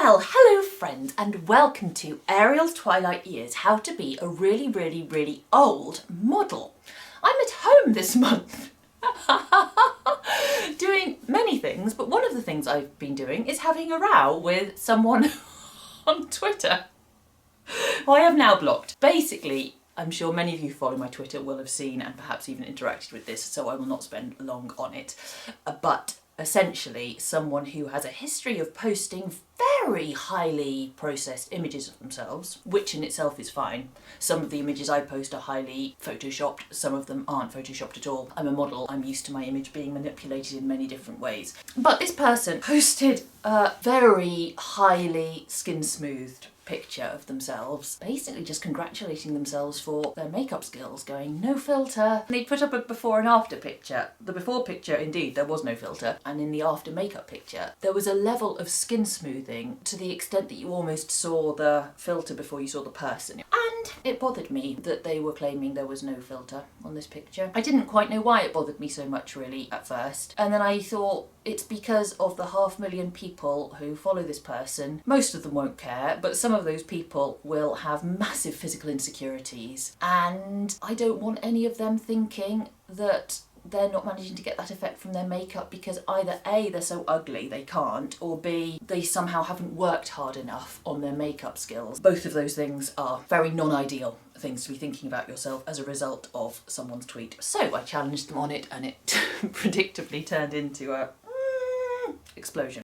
Well, hello friends and welcome to Ariel's Twilight Years, how to be a really old model. I'm at home this month doing many things, but one of the things I've been doing is having a row with someone on Twitter who I have now blocked. Basically, I'm sure many of you who follow my Twitter will have seen and perhaps even interacted with this, so I will not spend long on it. But essentially, someone who has a history of posting very highly processed images of themselves, which in itself is fine. Some of the images I post are highly photoshopped, some of them aren't photoshopped at all. I'm a model, I'm used to my image being manipulated in many different ways. But this person posted a very highly skin-smoothed picture of themselves, basically just congratulating themselves for their makeup skills, going no filter. And they put up a before and after picture. The before picture, indeed, there was no filter, and in the after makeup picture there was a level of skin smoothing to the extent that you almost saw the filter before you saw the person. And it bothered me that they were claiming there was no filter on this picture. I didn't quite know why it bothered me so much really at first, and then I thought it's because of the 500,000 people who follow this person. Most of them won't care, but some of those people will have massive physical insecurities, and I don't want any of them thinking that they're not managing to get that effect from their makeup because either A, they're so ugly they can't, or B, they somehow haven't worked hard enough on their makeup skills. Both of those things are very non-ideal things to be thinking about yourself as a result of someone's tweet. So I challenged them on it, and it predictably turned into a explosion.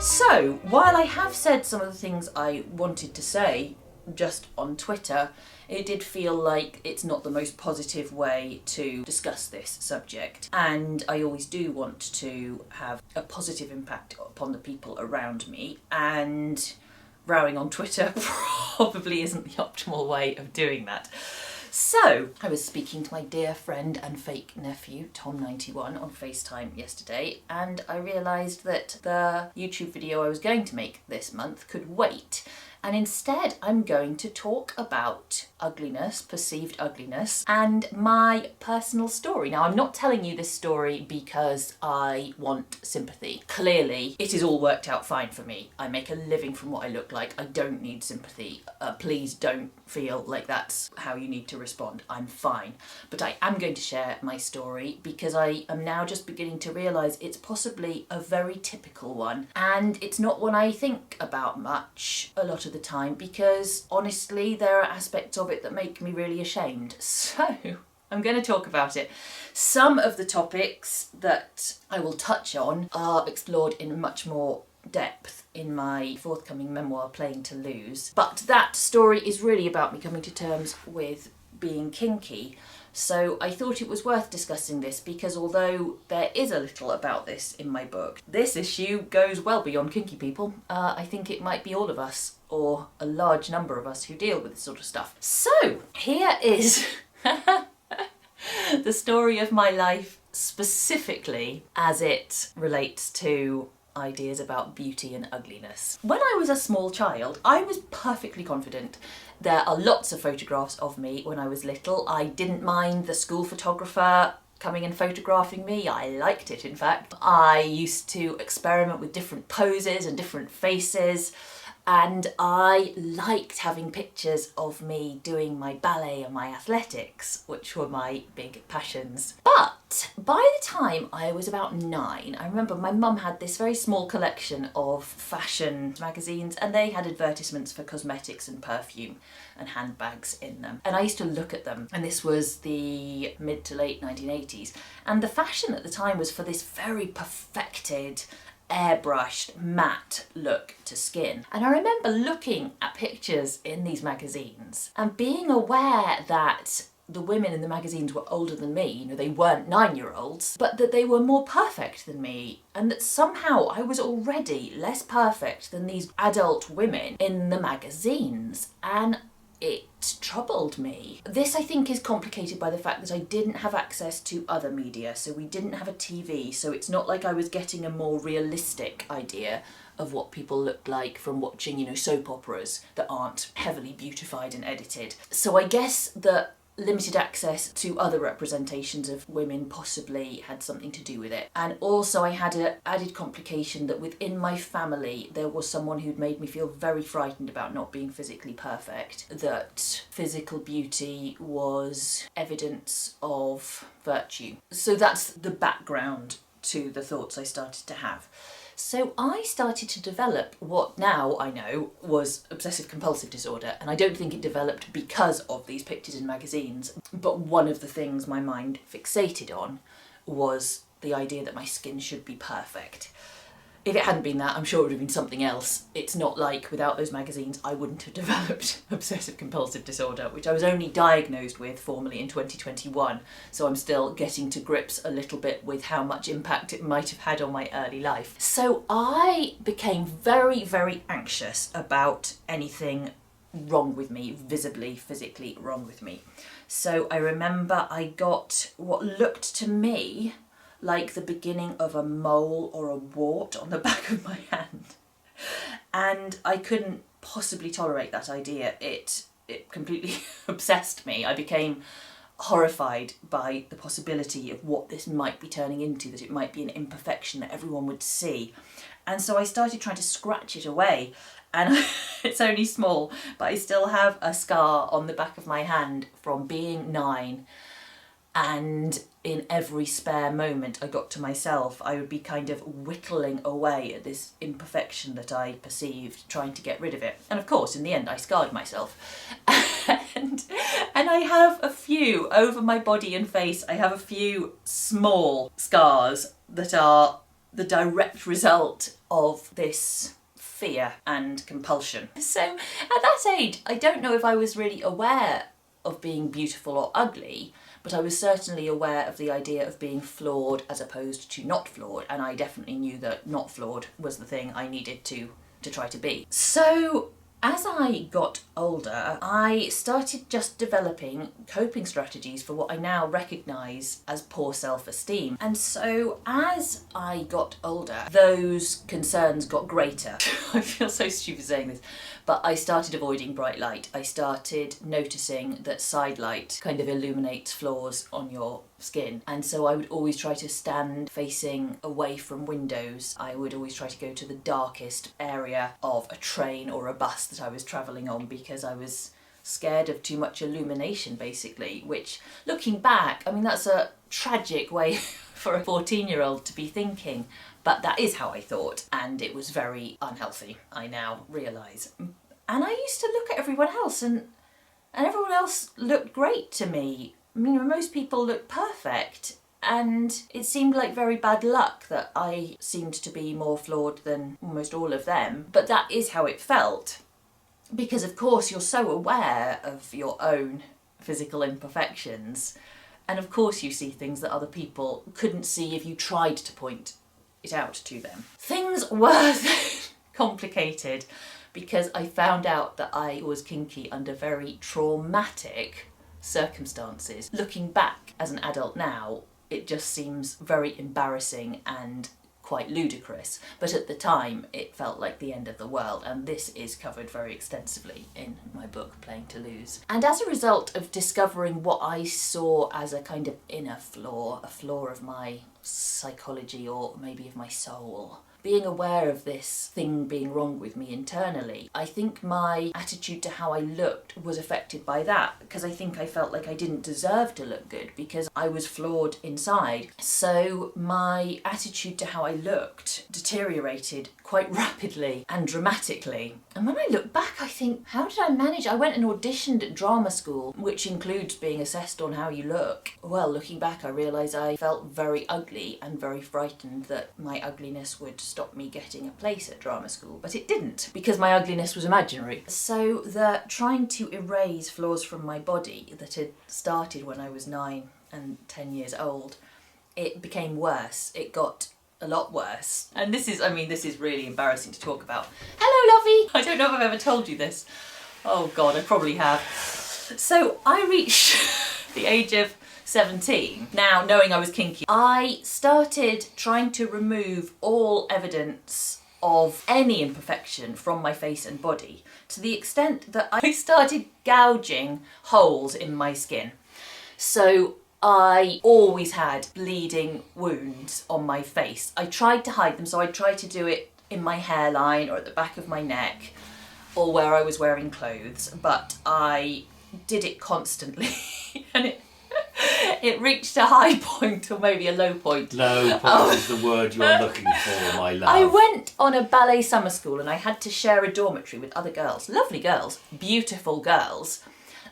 So, while I have said some of the things I wanted to say just on Twitter, it did feel like it's not the most positive way to discuss this subject. And I always do want to have a positive impact upon the people around me, and rowing on Twitter probably isn't the optimal way of doing that. So, I was speaking to my dear friend and fake nephew, Tom91, on FaceTime yesterday, and I realised that the YouTube video I was going to make this month could wait. And instead I'm going to talk about ugliness, perceived ugliness, and my personal story. Now, I'm not telling you this story because I want sympathy. Clearly, it is all worked out fine for me. I make a living from what I look like. I don't need sympathy. Please don't feel like that's how you need to respond. I'm fine. But I am going to share my story because I am now just beginning to realise it's possibly a very typical one. And it's not one I think about much a lot of the time because honestly there are aspects of it that make me really ashamed. So I'm going to talk about it. Some of the topics that I will touch on are explored in much more depth in my forthcoming memoir, Playing to Lose. But that story is really about me coming to terms with being kinky. So I thought it was worth discussing this because although there is a little about this in my book, this issue goes well beyond kinky people. I think it might be all of us, or a large number of us, who deal with this sort of stuff. So here is the story of my life, specifically as it relates to ideas about beauty and ugliness. When I was a small child, I was perfectly confident. There are lots of photographs of me when I was little. I didn't mind the school photographer coming and photographing me. I liked it, in fact. I used to experiment with different poses and different faces, and I liked having pictures of me doing my ballet and my athletics, which were my big passions. But by the time I was about 9, I remember my mum had this very small collection of fashion magazines, and they had advertisements for cosmetics and perfume and handbags in them. And I used to look at them, and this was the mid to late 1980s. And the fashion at the time was for this very perfected, airbrushed, matte look to skin. And I remember looking at pictures in these magazines and being aware that the women in the magazines were older than me, you know, they weren't 9-year-olds, but that they were more perfect than me, and that somehow I was already less perfect than these adult women in the magazines. And it troubled me. This, I think, is complicated by the fact that I didn't have access to other media, so we didn't have a TV, so it's not like I was getting a more realistic idea of what people looked like from watching, you know, soap operas that aren't heavily beautified and edited. So I guess that limited access to other representations of women possibly had something to do with it. And also I had an added complication that within my family there was someone who'd made me feel very frightened about not being physically perfect, that physical beauty was evidence of virtue. So that's the background to the thoughts I started to have. So I started to develop what now I know was obsessive compulsive disorder, and I don't think it developed because of these pictures in magazines, but one of the things my mind fixated on was the idea that my skin should be perfect. If it hadn't been that, I'm sure it would have been something else. It's not like without those magazines I wouldn't have developed obsessive compulsive disorder, which I was only diagnosed with formally in 2021, so I'm still getting to grips a little bit with how much impact it might have had on my early life. So I became very, very anxious about anything wrong with me, visibly, physically wrong with me. So I remember I got what looked to me like the beginning of a mole or a wart on the back of my hand. And I couldn't possibly tolerate that idea. It completely obsessed me. I became horrified by the possibility of what this might be turning into, that it might be an imperfection that everyone would see. And so I started trying to scratch it away. And it's only small, but I still have a scar on the back of my hand from being 9. And in every spare moment I got to myself, I would be kind of whittling away at this imperfection that I perceived, trying to get rid of it. And of course, in the end, I scarred myself. And I have a few over my body and face. I have a few small scars that are the direct result of this fear and compulsion. So at that age, I don't know if I was really aware of being beautiful or ugly, but I was certainly aware of the idea of being flawed as opposed to not flawed, and I definitely knew that not flawed was the thing I needed to try to be. So as I got older, I started just developing coping strategies for what I now recognise as poor self-esteem. And so as I got older, those concerns got greater. I feel so stupid saying this, but I started avoiding bright light. I started noticing that side light kind of illuminates flaws on your skin, and so I would always try to stand facing away from windows. I would always try to go to the darkest area of a train or a bus that I was travelling on because I was scared of too much illumination, basically, which, looking back, I mean, that's a tragic way for a 14-year-old to be thinking, but that is how I thought, and it was very unhealthy, I now realise. And I used to look at everyone else, and everyone else looked great to me. I mean, most people looked perfect, and it seemed like very bad luck that I seemed to be more flawed than almost all of them. But that is how it felt, because of course you're so aware of your own physical imperfections, and of course you see things that other people couldn't see if you tried to point it out to them. Things were complicated because I found out that I was kinky under very traumatic circumstances. Looking back as an adult now, it just seems very embarrassing and quite ludicrous, but at the time it felt like the end of the world, and this is covered very extensively in my book Playing to Lose. And as a result of discovering what I saw as a kind of inner flaw, a flaw of my psychology or maybe of my soul, being aware of this thing being wrong with me internally, I think my attitude to how I looked was affected by that, because I think I felt like I didn't deserve to look good because I was flawed inside. So my attitude to how I looked deteriorated quite rapidly and dramatically. And when I look back, I think, how did I manage? I went and auditioned at drama school, which includes being assessed on how you look. Well, looking back, I realise I felt very ugly and very frightened that my ugliness would stop me getting a place at drama school, but it didn't, because my ugliness was imaginary. So the trying to erase flaws from my body that had started when I was 9 and 10 years old, it became worse. It got a lot worse. And this is really embarrassing to talk about. Hello, lovey! I don't know if I've ever told you this. Oh God, I probably have. So I reached the age of 17. Now, knowing I was kinky, I started trying to remove all evidence of any imperfection from my face and body, to the extent that I started gouging holes in my skin. So I always had bleeding wounds on my face. I tried to hide them, so I tried to do it in my hairline or at the back of my neck or where I was wearing clothes, but I did it constantly and it reached a high point or maybe a low point. Low point is the word you're looking for, my love. I went on a ballet summer school and I had to share a dormitory with other girls, lovely girls, beautiful girls,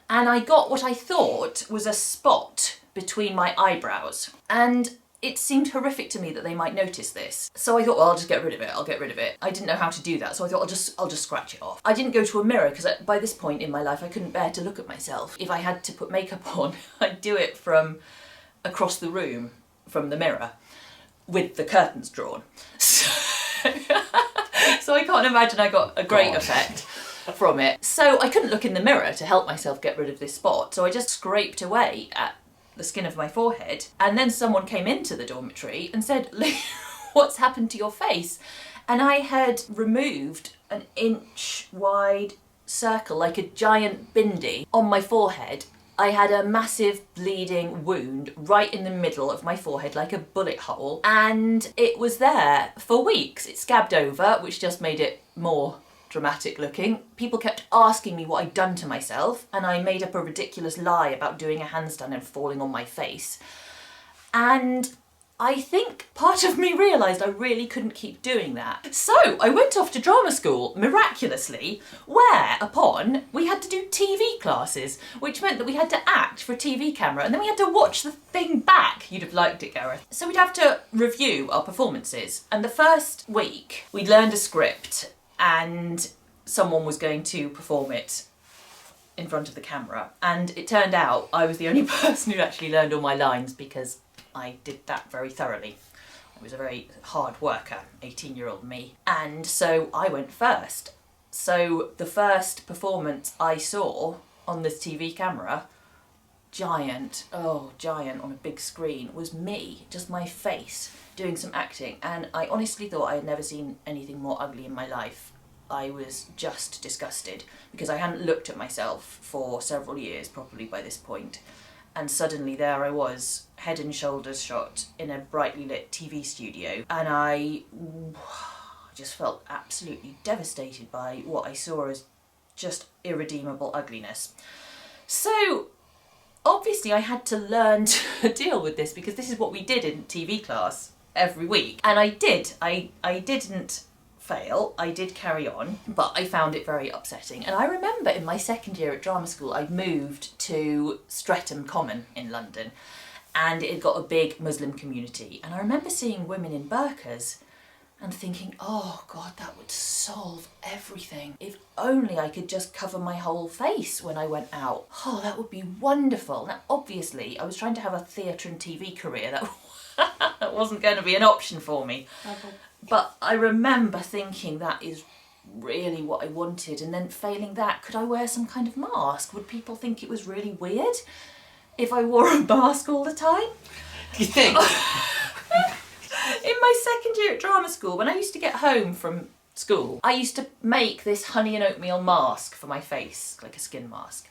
and I got what I thought was a spot between my eyebrows, and it seemed horrific to me that they might notice this. So I thought, well, I'll just get rid of it, I'll get rid of it. I didn't know how to do that, so I thought I'll just scratch it off. I didn't go to a mirror because by this point in my life I couldn't bear to look at myself. If I had to put makeup on, I'd do it from across the room from the mirror with the curtains drawn. So I can't imagine I got a great effect from it. So I couldn't look in the mirror to help myself get rid of this spot, so I just scraped away at the skin of my forehead, and then someone came into the dormitory and said, what's happened to your face? And I had removed an inch wide circle, like a giant bindi, on my forehead. I had a massive bleeding wound right in the middle of my forehead, like a bullet hole, and it was there for weeks. It scabbed over, which just made it more dramatic looking. People kept asking me what I'd done to myself, and I made up a ridiculous lie about doing a handstand and falling on my face. And I think part of me realised I really couldn't keep doing that. So I went off to drama school, miraculously, whereupon we had to do TV classes, which meant that we had to act for a TV camera, and then we had to watch the thing back. You'd have liked it, Gareth. So we'd have to review our performances, and the first week we'd learned a script and someone was going to perform it in front of the camera. And it turned out I was the only person who actually learned all my lines, because I did that very thoroughly. I was a very hard worker, 18-year-old me. And so I went first. So the first performance I saw on this TV camera, giant on a big screen, was me, just my face, doing some acting, and I honestly thought I had never seen anything more ugly in my life. I was just disgusted, because I hadn't looked at myself for several years properly by this point, and suddenly there I was, head and shoulders shot in a brightly lit TV studio, and I just felt absolutely devastated by what I saw as just irredeemable ugliness. So obviously I had to learn to deal with this, because this is what we did in TV class every week. And I did. I didn't fail, I did carry on, but I found it very upsetting. And I remember in my second year at drama school, I moved to Streatham Common in London, and it got a big Muslim community. And I remember seeing women in burqas and thinking, oh God, that would solve everything. If only I could just cover my whole face when I went out. Oh, that would be wonderful. Now, obviously, I was trying to have a theatre and TV career. That wasn't going to be an option for me. But I remember thinking that is really what I wanted, and then failing that, could I wear some kind of mask? Would people think it was really weird if I wore a mask all the time? Do you think? In my second year at drama school, when I used to get home from school, I used to make this honey and oatmeal mask for my face, like a skin mask.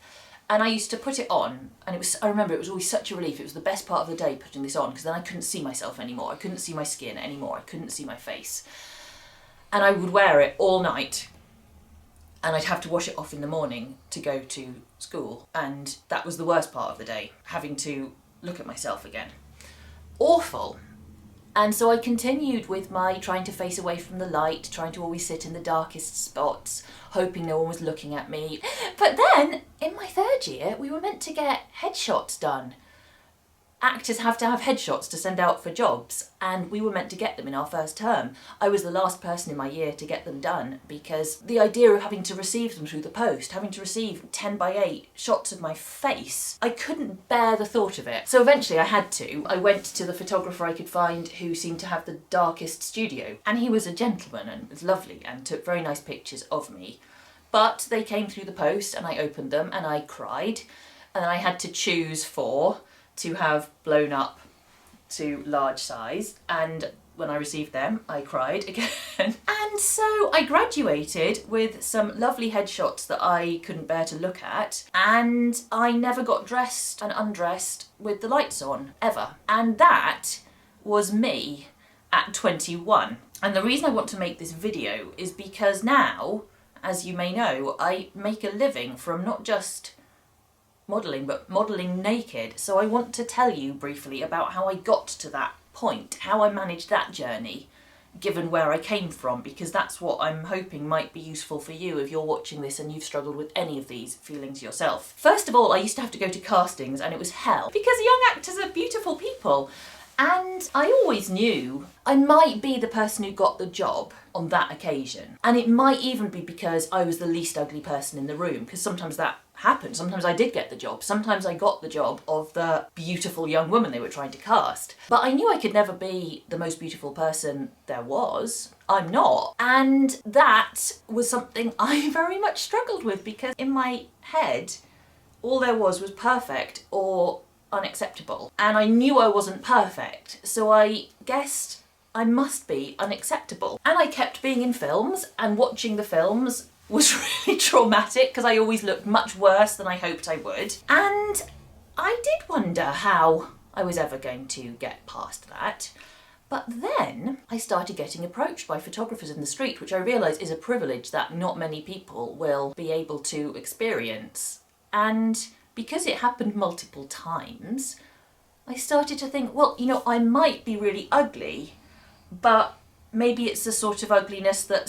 And I used to put it on, and I remember it was always such a relief. It was the best part of the day, putting this on, because then I couldn't see myself anymore. I couldn't see my skin anymore. I couldn't see my face. and I would wear it all night. And I'd have to wash it off in the morning to go to school. And that was the worst part of the day, having to look at myself again. Awful. And so I continued with my trying to face away from the light, trying to always sit in the darkest spots, hoping no one was looking at me. But then, in my 3rd year, we were meant to get headshots done. Actors have to have headshots to send out for jobs, and we were meant to get them in our 1st term. I was the last person in my year to get them done because the idea of having to receive them through the post, having to receive 10x8 shots of my face, I couldn't bear the thought of it. So eventually I had to. I went to the photographer I could find who seemed to have the darkest studio, and he was a gentleman and was lovely and took very nice pictures of me. But they came through the post and I opened them and I cried, and I had to choose 4 to have blown up to large size, and when I received them I cried again. And so I graduated with some lovely headshots that I couldn't bear to look at, and I never got dressed and undressed with the lights on, ever. And that was me at 21. And the reason I want to make this video is because now, as you may know, I make a living from not just modelling, but modelling naked. So I want to tell you briefly about how I got to that point, how I managed that journey, given where I came from, because that's what I'm hoping might be useful for you if you're watching this and you've struggled with any of these feelings yourself. First of all, I used to have to go to castings and it was hell, because young actors are beautiful people. And I always knew I might be the person who got the job on that occasion. And it might even be because I was the least ugly person in the room, because sometimes that happened. Sometimes I did get the job. Sometimes I got the job of the beautiful young woman they were trying to cast. But I knew I could never be the most beautiful person there was. I'm not. And that was something I very much struggled with, because in my head, all there was perfect or unacceptable. And I knew I wasn't perfect, so I guessed I must be unacceptable. And I kept being in films, and watching the films was really traumatic because I always looked much worse than I hoped I would. And I did wonder how I was ever going to get past that. But then I started getting approached by photographers in the street, which I realise is a privilege that not many people will be able to experience. And because it happened multiple times, I started to think, well, you know, I might be really ugly, but maybe it's the sort of ugliness that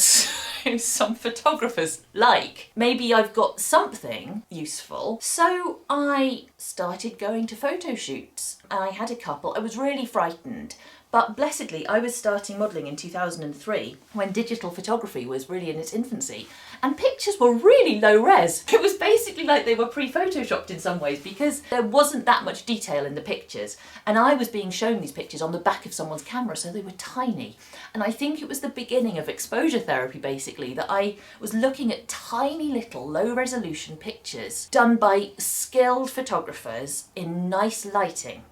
some photographers like. Maybe I've got something useful. So I started going to photo shoots, and I had a couple. I was really frightened. But blessedly, I was starting modelling in 2003 when digital photography was really in its infancy, and pictures were really low res. It was basically like they were pre-photoshopped in some ways, because there wasn't that much detail in the pictures, and I was being shown these pictures on the back of someone's camera, so they were tiny. And I think it was the beginning of exposure therapy, basically, that I was looking at tiny little low resolution pictures done by skilled photographers in nice lighting.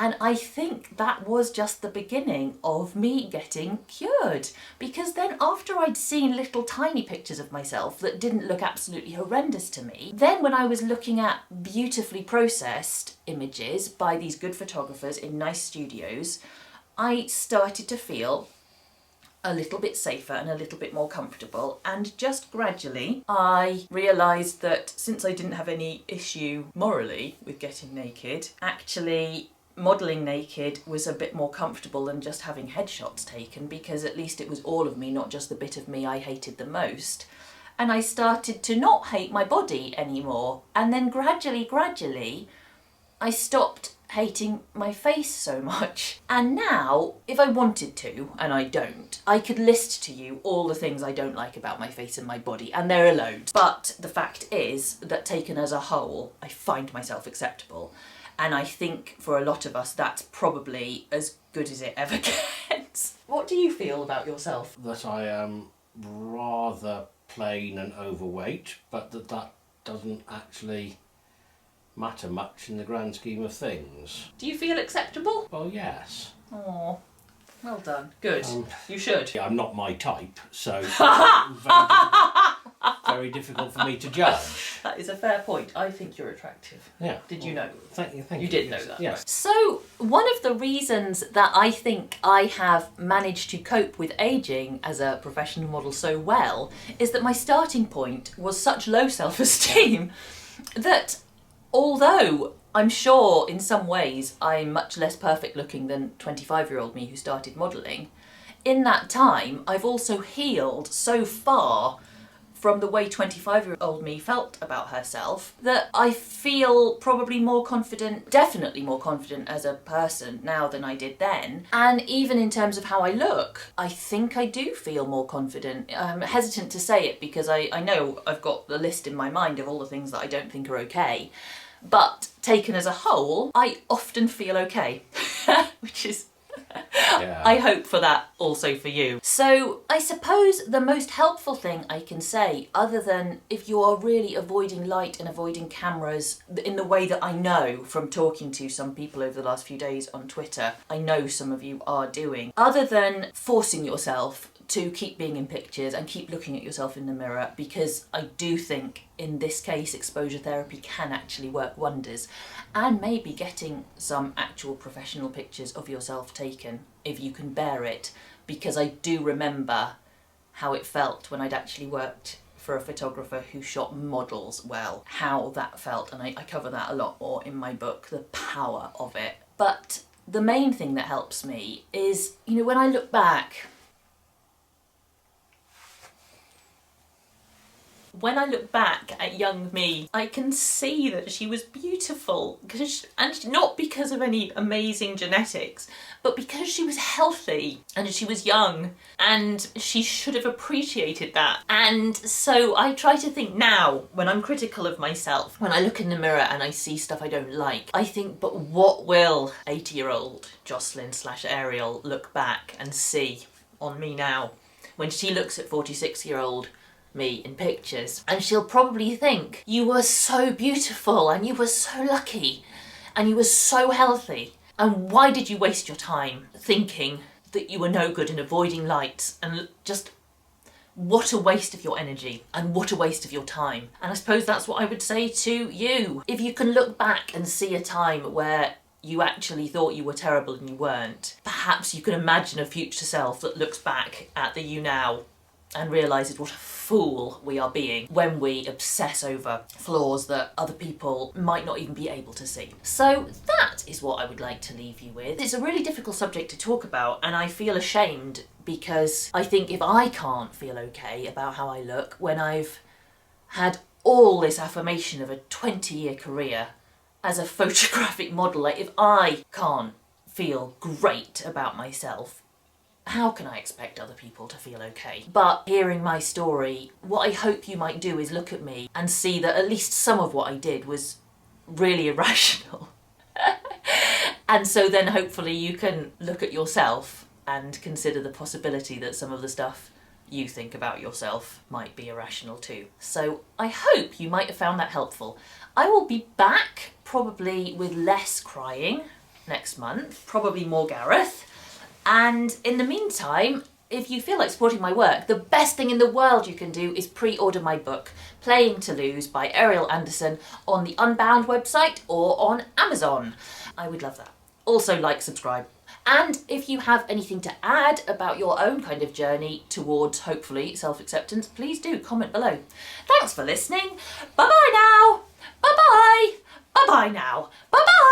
And I think that was just the beginning of me getting cured, because then after I'd seen little tiny pictures of myself that didn't look absolutely horrendous to me, then when I was looking at beautifully processed images by these good photographers in nice studios, I started to feel a little bit safer and a little bit more comfortable. And just gradually I realised that since I didn't have any issue morally with getting naked, actually modelling naked was a bit more comfortable than just having headshots taken, because at least it was all of me, not just the bit of me I hated the most. And I started to not hate my body anymore. And then gradually, I stopped hating my face so much. And now, if I wanted to, and I don't, I could list to you all the things I don't like about my face and my body, and there are loads. But the fact is that taken as a whole, I find myself acceptable. And I think for a lot of us, that's probably as good as it ever gets. What do you feel about yourself? That I am rather plain and overweight, but that doesn't actually matter much in the grand scheme of things. Do you feel acceptable? Well, yes. Oh, well done. Good. You should. I'm not my type, so very difficult for me to judge. That is a fair point. I think you're attractive. Yeah. Did you know? Thank you. You did know that. Yes. So, one of the reasons that I think I have managed to cope with ageing as a professional model so well is that my starting point was such low self-esteem that although I'm sure in some ways I'm much less perfect looking than 25-year-old me who started modelling, in that time I've also healed so far from the way 25-year-old me felt about herself that I feel probably more confident, definitely more confident as a person now than I did then. And even in terms of how I look, I think I do feel more confident. I'm hesitant to say it because I know I've got the list in my mind of all the things that I don't think are okay. But taken as a whole, I often feel okay, which is... Yeah. I hope for that also for you. So I suppose the most helpful thing I can say, other than if you are really avoiding light and avoiding cameras in the way that I know from talking to some people over the last few days on Twitter, I know some of you are doing, other than forcing yourself to keep being in pictures and keep looking at yourself in the mirror, because I do think in this case exposure therapy can actually work wonders, and maybe getting some actual professional pictures of yourself taken if you can bear it, because I do remember how it felt when I'd actually worked for a photographer who shot models well, how that felt, and I cover that a lot more in my book, the power of it. But the main thing that helps me is, you know, when I look back at young me, I can see that she was beautiful, and not because of any amazing genetics, but because she was healthy and she was young, and she should have appreciated that. And so I try to think now, when I'm critical of myself, when I look in the mirror and I see stuff I don't like, I think, but what will 80-year-old Jocelyn/Ariel look back and see on me now when she looks at 46-year-old me in pictures? And she'll probably think, you were so beautiful and you were so lucky and you were so healthy, and why did you waste your time thinking that you were no good in avoiding lights, and just what a waste of your energy and what a waste of your time. And I suppose that's what I would say to you. If you can look back and see a time where you actually thought you were terrible and you weren't, perhaps you can imagine a future self that looks back at the you now and realises what a fool we are being when we obsess over flaws that other people might not even be able to see. So that is what I would like to leave you with. It's a really difficult subject to talk about, and I feel ashamed because I think if I can't feel okay about how I look when I've had all this affirmation of a 20-year career as a photographic model, like if I can't feel great about myself, how can I expect other people to feel okay? But hearing my story, what I hope you might do is look at me and see that at least some of what I did was really irrational. And so then hopefully you can look at yourself and consider the possibility that some of the stuff you think about yourself might be irrational too. So I hope you might have found that helpful. I will be back probably with less crying next month, probably more Gareth. And in the meantime, if you feel like supporting my work, the best thing in the world you can do is pre-order my book, Playing to Lose by Ariel Anderson, on the Unbound website or on Amazon. I would love that. Also like, subscribe. And if you have anything to add about your own kind of journey towards, hopefully, self-acceptance, please do comment below. Thanks for listening. Bye-bye now. Bye-bye. Bye-bye now. Bye-bye.